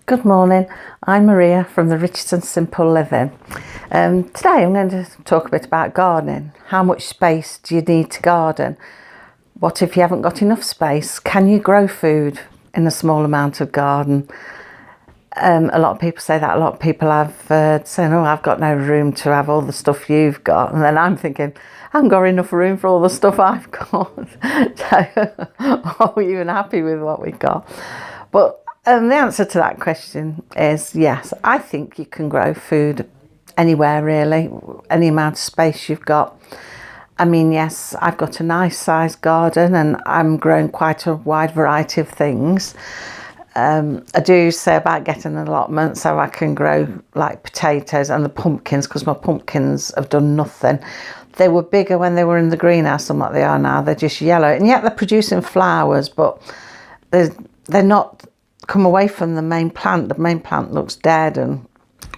Good morning, I'm Maria from the Richardson Simple Living. Today I'm going to talk a bit about gardening. How much space do you need to garden? What if you haven't got enough space? Can you grow food in a small amount of garden? A lot of people say that. A lot of people have saying, oh, I've got no room to have all the stuff you've got. And then I'm thinking, I haven't got enough room for all the stuff I've got. So are we even happy with what we've got? But the answer to that question is yes. I think you can grow food anywhere really, any amount of space you've got. I mean, yes, I've got a nice sized garden and I'm growing quite a wide variety of things. I do say about getting an allotment so I can grow like potatoes and the pumpkins, because my pumpkins have done nothing. They were bigger when they were in the greenhouse than what they are now. They're just yellow, and yet they're producing flowers, but they're not come away from the main plant. The main plant looks dead and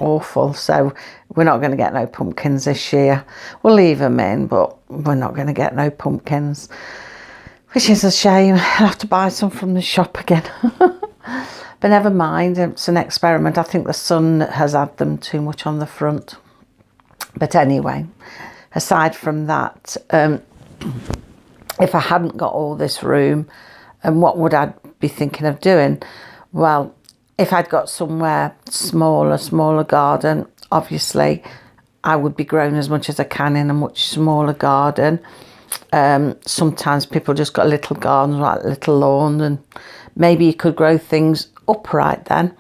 awful, so we're not going to get no pumpkins this year. We'll leave them in, but we're not going to get no pumpkins, which is a shame. I'll have to buy some from the shop again. But never mind, it's an experiment. I think the sun has had them too much on the front. But anyway, aside from that, if I hadn't got all this room, what would I be thinking of doing? Well, if I'd got somewhere smaller garden, obviously I would be growing as much as I can in a much smaller garden. Sometimes people just got little gardens, like little lawns, and maybe you could grow things upright then,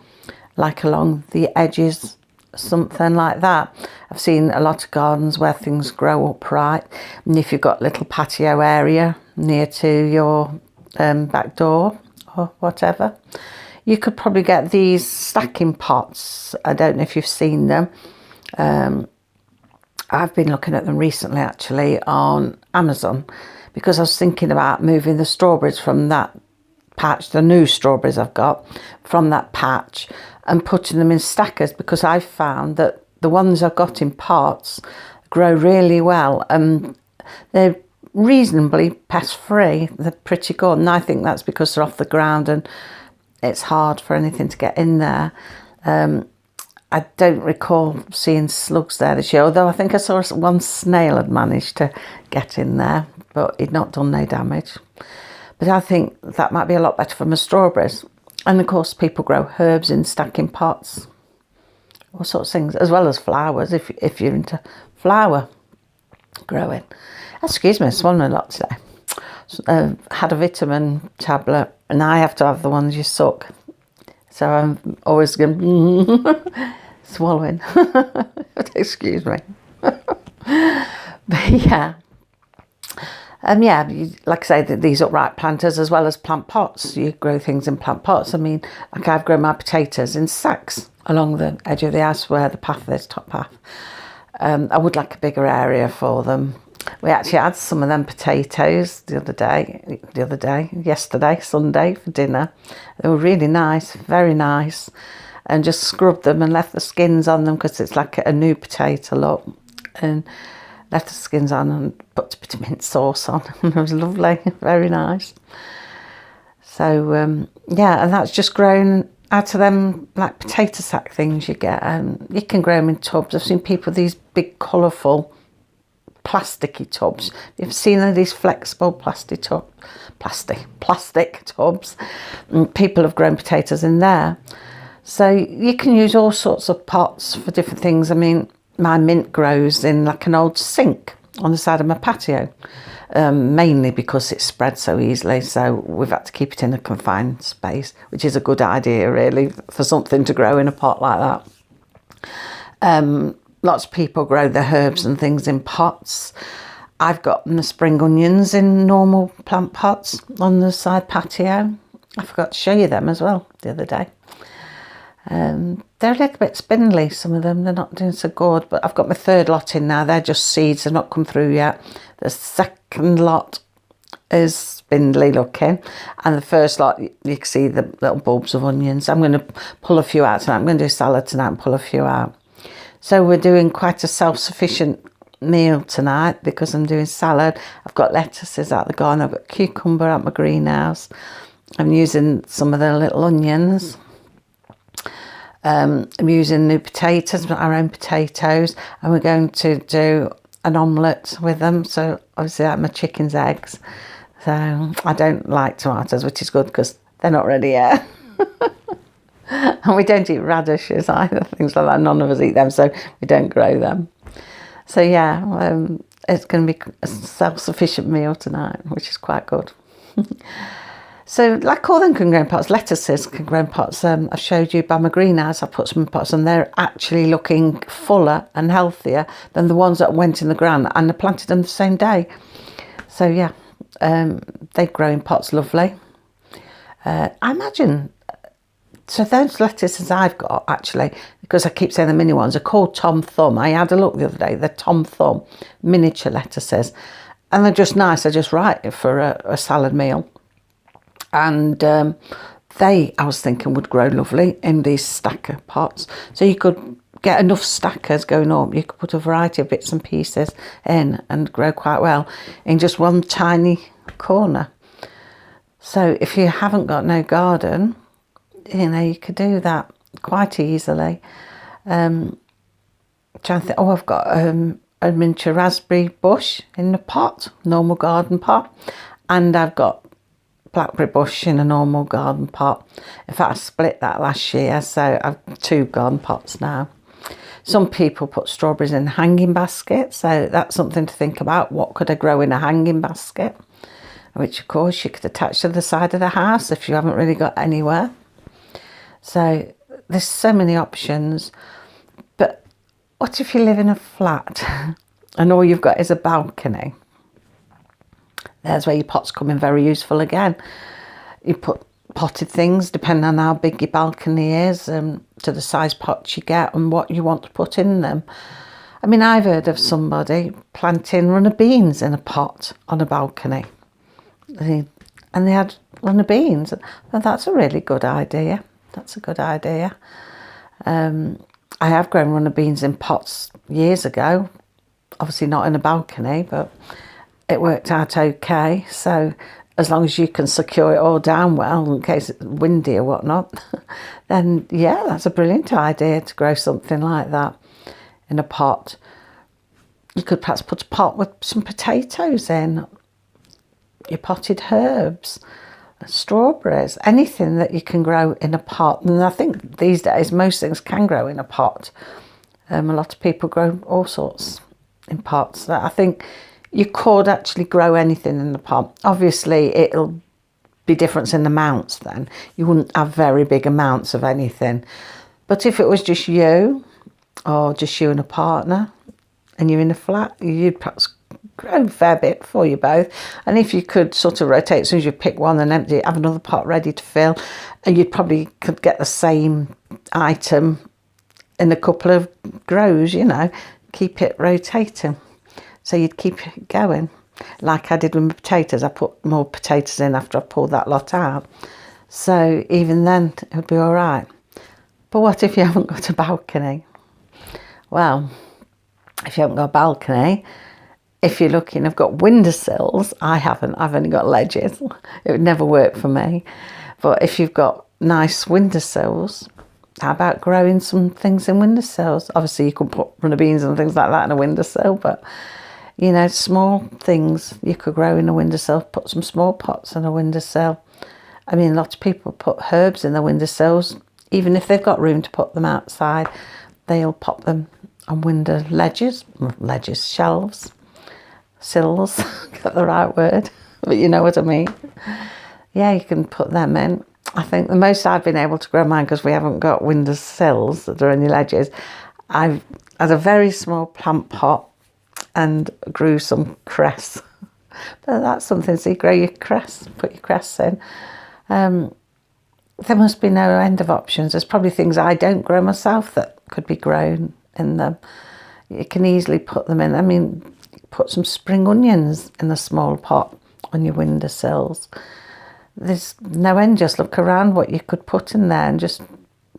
like along the edges, something like that. I've seen a lot of gardens where things grow upright, and if you've got little patio area near to your back door or whatever, you could probably get these stacking pots. I don't know if you've seen them. I've been looking at them recently actually on Amazon, because I was thinking about moving the strawberries from that patch, the new strawberries I've got from that patch, and putting them in stackers, because I've found that the ones I've got in pots grow really well. They're reasonably pest free. They're pretty good, and I think that's because they're off the ground and it's hard for anything to get in there. I don't recall seeing slugs there this year, although I think I saw one snail had managed to get in there, but he'd not done no damage. But I think that might be a lot better for my strawberries. And of course people grow herbs in stacking pots, all sorts of things, as well as flowers if you're into flower growing. Excuse me, I'm swallowing a lot today. Had a vitamin tablet, and I have to have the ones you suck, so I'm always going swallowing. Excuse me. But yeah, like I say, these upright planters as well as plant pots. You grow things in plant pots. I mean, like I've grown my potatoes in sacks along the edge of the house where the path is, top path. I would like a bigger area for them. We actually had some of them potatoes yesterday, Sunday, for dinner. They were really nice, very nice, and just scrubbed them and left the skins on them, because it's like a new potato look, and left the skins on and put a bit of mint sauce on. It was lovely, very nice. So yeah, and that's just grown out of them like potato sack things you get, and you can grow them in tubs. I've seen people with these big colourful plasticky tubs. You've seen these flexible plastic tubs, and people have grown potatoes in there. So you can use all sorts of pots for different things. I mean, my mint grows in like an old sink on the side of my patio, mainly because it spreads so easily, so we've had to keep it in a confined space, which is a good idea really for something to grow in a pot like that. Lots of people grow their herbs and things in pots. I've got the spring onions in normal plant pots on the side patio. I forgot to show you them as well the other day. They're a little bit spindly, some of them. They're not doing so good, but I've got my third lot in now. They're just seeds, they've not come through yet. The second lot is spindly looking, and the first lot, you can see the little bulbs of onions. I'm going to pull a few out tonight. I'm going to do salad tonight and pull a few out. So we're doing quite a self-sufficient meal tonight, because I'm doing salad. I've got lettuces out the garden, I've got cucumber out my greenhouse. I'm using some of the little onions. I'm using new potatoes, our own potatoes, and we're going to do an omelette with them. So obviously that's my chicken's eggs. So I don't like tomatoes, which is good because they're not ready yet. And we don't eat radishes either, things like that. None of us eat them, so we don't grow them. So yeah, it's going to be a self-sufficient meal tonight, which is quite good. So like all them can grow in pots, lettuces can grow in pots. I showed you by my greenhouse, I put some in pots and they're actually looking fuller and healthier than the ones that went in the ground, and I planted them the same day. So yeah, they grow in pots lovely. I imagine, so those lettuces I've got actually, because I keep saying the mini ones, are called Tom Thumb. I had a look the other day, they're Tom Thumb miniature lettuces, and they're just nice, they're just right for a salad meal. And they, I was thinking, would grow lovely in these stacker pots. So you could get enough stackers going up, you could put a variety of bits and pieces in and grow quite well in just one tiny corner. So if you haven't got no garden, you could do that quite easily. Trying to think, I've got a miniature raspberry bush in a pot, normal garden pot, and I've got blackberry bush in a normal garden pot. In fact, I split that last year, so I've 2 garden pots now. Some people put strawberries in hanging baskets, so that's something to think about. What could I grow in a hanging basket? Which of course you could attach to the side of the house if you haven't really got anywhere. So there's so many options. But what if you live in a flat and all you've got is a balcony? There's where your pots come in very useful again. You put potted things, depending on how big your balcony is, to the size pots you get and what you want to put in them. I mean, I've heard of somebody planting runner beans in a pot on a balcony. And they had runner beans. And that's a really good idea. That's a good idea. I have grown runner beans in pots years ago. Obviously not in a balcony, but it worked out okay. So as long as you can secure it all down well in case it's windy or whatnot, then yeah, that's a brilliant idea to grow something like that in a pot. You could perhaps put a pot with some potatoes in, your potted herbs, strawberries, anything that you can grow in a pot. And I think these days most things can grow in a pot. A lot of people grow all sorts in pots. I think you could actually grow anything in the pot. Obviously it'll be different in amounts then. You wouldn't have very big amounts of anything. But if it was just you, or just you and a partner, and you're in a flat, you'd perhaps grow a fair bit for you both. And if you could sort of rotate, as soon as you pick one and empty it, have another pot ready to fill, and you probably could get the same item in a couple of grows, keep it rotating. So you'd keep it going. Like I did with my potatoes, I put more potatoes in after I pulled that lot out. So even then it would be all right. But what if you haven't got a balcony? Well, if you haven't got a balcony, if you're looking, I've got windowsills. I haven't, I've only got ledges. It would never work for me. But if you've got nice windowsills, how about growing some things in windowsills? Obviously you could put runner beans and things like that in a windowsill, but small things you could grow in a windowsill. Put some small pots in a windowsill. I mean, lots of people put herbs in their windowsills. Even if they've got room to put them outside, they'll pop them on window shelves, sills, got the right word, but you know what I mean. Yeah, you can put them in. I think the most I've been able to grow mine, because we haven't got window sills that are any ledges, I've had a very small plant pot and grew some cress. But that's something, so you grow your cress, put your cress in. There must be no end of options. There's probably things I don't grow myself that could be grown in them. You can easily put them in. I mean, put some spring onions in a small pot on your windowsills. There's no end. Just look around what you could put in there and just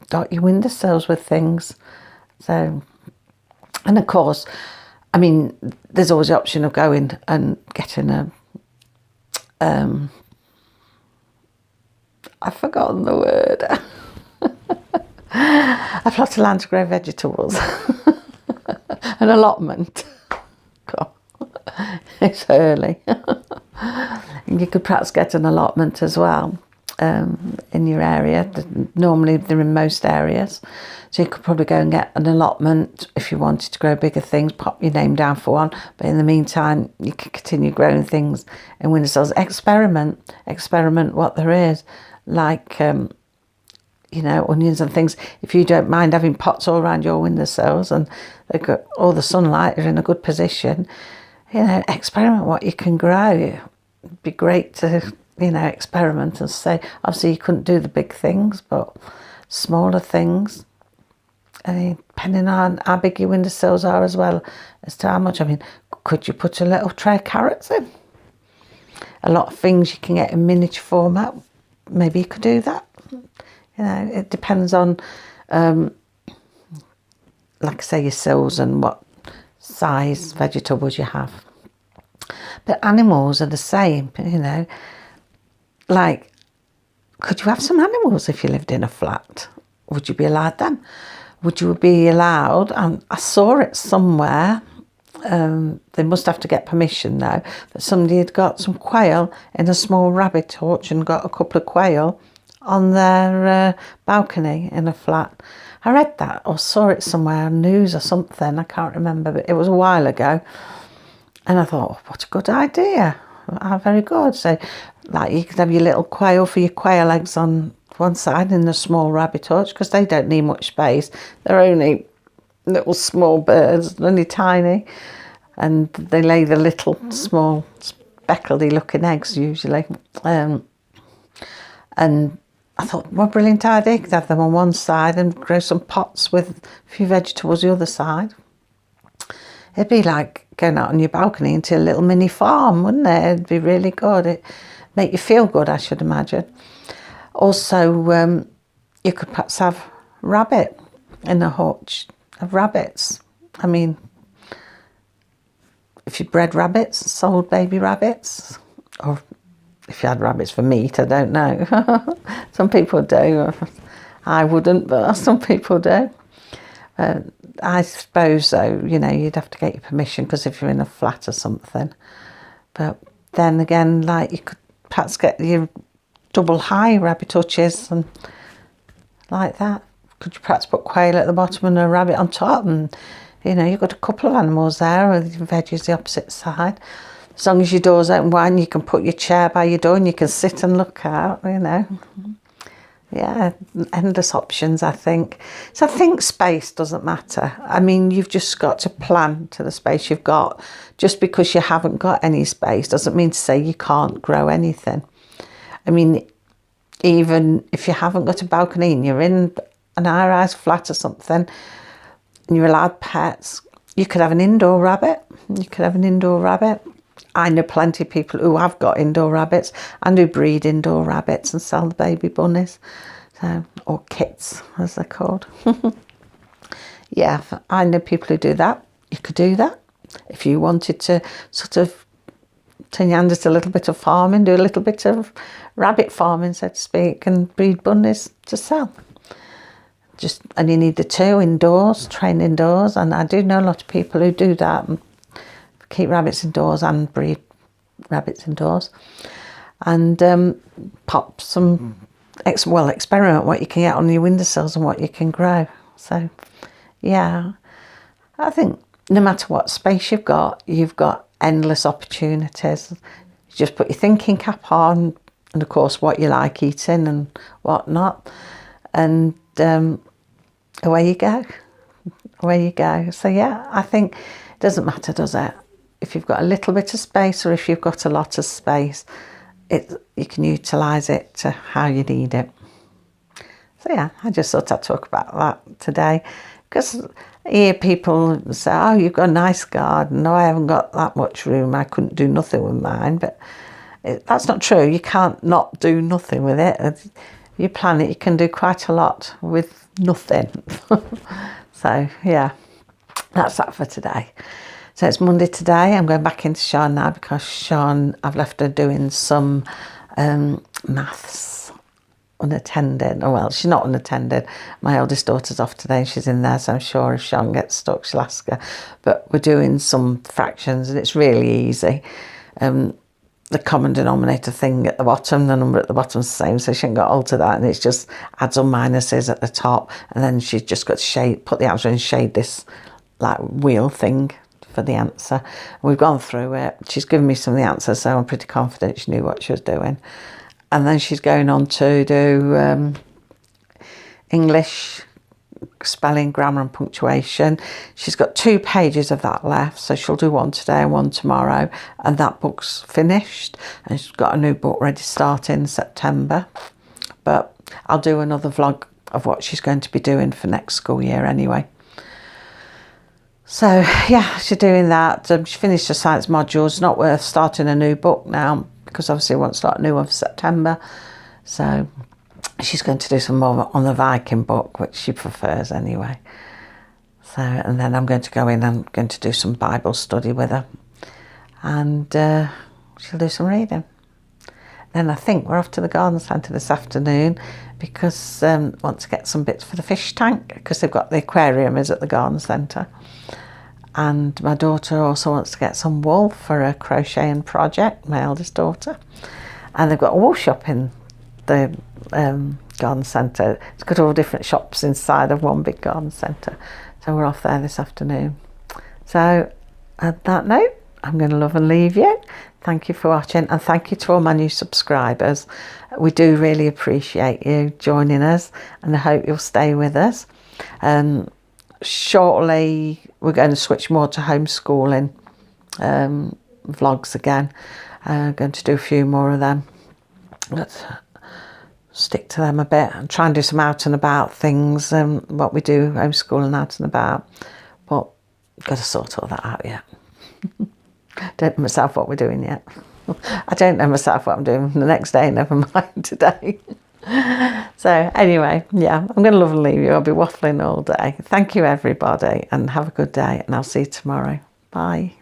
dot your windowsills with things. So, and of course, I mean, there's always the option of going and getting a, I've forgotten the word. A plot of land to grow vegetables. An allotment. God, it's early. You could perhaps get an allotment as well in your area. Normally they're in most areas. So you could probably go and get an allotment if you wanted to grow bigger things, pop your name down for one. But in the meantime, you can continue growing things in windowsills. Experiment what there is. Like, you know, onions and things. If you don't mind having pots all around your windowsills and they've got all the sunlight, are in a good position, you know, experiment what you can grow. It'd be great to, you know, experiment and say, obviously you couldn't do the big things, but smaller things. I mean, depending on how big your windowsills are as well as to how much. I mean, could you put a little tray of carrots in? A lot of things you can get in miniature format. Maybe you could do that. You know, it depends on, like I say, your sills and what size vegetables you have. But animals are the same, you know. Like, could you have some animals if you lived in a flat? Would you be allowed them? Would you be allowed, and I saw it somewhere, they must have to get permission now, that somebody had got some quail in a small rabbit hutch and got a couple of quail on their balcony in a flat. I read that or saw it somewhere on news or something, I can't remember, but it was a while ago. And I thought, oh, what a good idea. Oh, very good. So, like, you could have your little quail for your quail eggs on one side in the small rabbit hutch, because they don't need much space. They're only little small birds, only tiny. And they lay the little small speckledy looking eggs usually. And I thought, what a brilliant idea. You could have them on one side and grow some pots with a few vegetables the other side. It'd be like going out on your balcony into a little mini farm, wouldn't it? It'd be really good. It'd make you feel good, I should imagine. Also, you could perhaps have rabbit in a hutch of rabbits. I mean, if you bred rabbits, sold baby rabbits, or if you had rabbits for meat, I don't know. Some people do. I wouldn't, but some people do. I suppose, though, you know, you'd have to get your permission, because if you're in a flat or something. But then again, like, you could perhaps get your double high rabbit hutches and like that. Could you perhaps put quail at the bottom and a rabbit on top, and, you know, you've got a couple of animals there with your veggies the opposite side. As long as your door's open wide, you can put your chair by your door and you can sit and look out, you know. Yeah, endless options, I think. So I think space doesn't matter. I mean, you've just got to plan to the space you've got. Just because you haven't got any space doesn't mean to say you can't grow anything. I mean, even if you haven't got a balcony and you're in an high-rise flat or something and you're allowed pets, you could have an indoor rabbit. You could have an indoor rabbit. I know plenty of people who have got indoor rabbits and who breed indoor rabbits and sell the baby bunnies, so, or kits as they're called. Yeah, I know people who do that. You could do that if you wanted to sort of turn your hand at a little bit of farming, do a little bit of rabbit farming, so to speak, and breed bunnies to sell. And you need the two indoors, trained indoors, and I do know a lot of people who do that. Keep rabbits indoors and breed rabbits indoors, and pop some, experiment what you can get on your windowsills and what you can grow. So yeah, I think no matter what space you've got endless opportunities. You just put your thinking cap on, and of course what you like eating and what not, and away you go. So yeah, I think it doesn't matter, does it? If you've got a little bit of space or if you've got a lot of space, you can utilise it to how you need it. So yeah, I just thought I'd talk about that today, because I hear people say, oh, you've got a nice garden. No, I haven't got that much room. I couldn't do nothing with mine. But that's not true. You can't not do nothing with it. You plan it, you can do quite a lot with nothing. So yeah, that's that for today. So it's Monday today. I'm going back into Sean now, because Sean, I've left her doing some maths unattended. Oh, well, she's not unattended. My eldest daughter's off today and she's in there, so I'm sure if Sean gets stuck, she'll ask her. But we're doing some fractions and it's really easy. The common denominator thing at the bottom, the number at the bottom's the same, so she ain't got to alter that, and it's just adds or minuses at the top, and then she's just got to shade, put the answer in, shade this like wheel thing for the answer. And we've gone through it. She's given me some of the answers, so I'm pretty confident she knew what she was doing. And then she's going on to do English, spelling, grammar and punctuation. She's got 2 pages of that left, so she'll do one today and one tomorrow, and that book's finished, and she's got a new book ready to start in September. But I'll do another vlog of what she's going to be doing for next school year anyway. So yeah, she's doing that. She finished her science modules. Not worth starting a new book now, because obviously we won't start a new one for September. So she's going to do some more on the Viking book, which she prefers anyway. So, and then I'm going to go in, I'm going to do some Bible study with her. And she'll do some reading. Then I think we're off to the garden centre this afternoon, because I want to get some bits for the fish tank, because they've got the aquarium is at the garden centre. And my daughter also wants to get some wool for a crocheting project, my eldest daughter. And they've got a wool shop in the garden centre. It's got all different shops inside of one big garden centre. So we're off there this afternoon. So on that note, I'm going to love and leave you. Thank you for watching, and thank you to all my new subscribers. We do really appreciate you joining us, and I hope you'll stay with us. Shortly we're going to switch more to homeschooling vlogs again. Going to do a few more of them, but stick to them a bit and try and do some out and about things, what we do homeschooling out and about, but got to sort all that out yet. Don't know myself what we're doing yet. I don't know myself what I'm doing the next day, never mind today. So anyway, yeah, I'm going to love and leave you. I'll be waffling all day. Thank you everybody, and have a good day, and I'll see you tomorrow. Bye.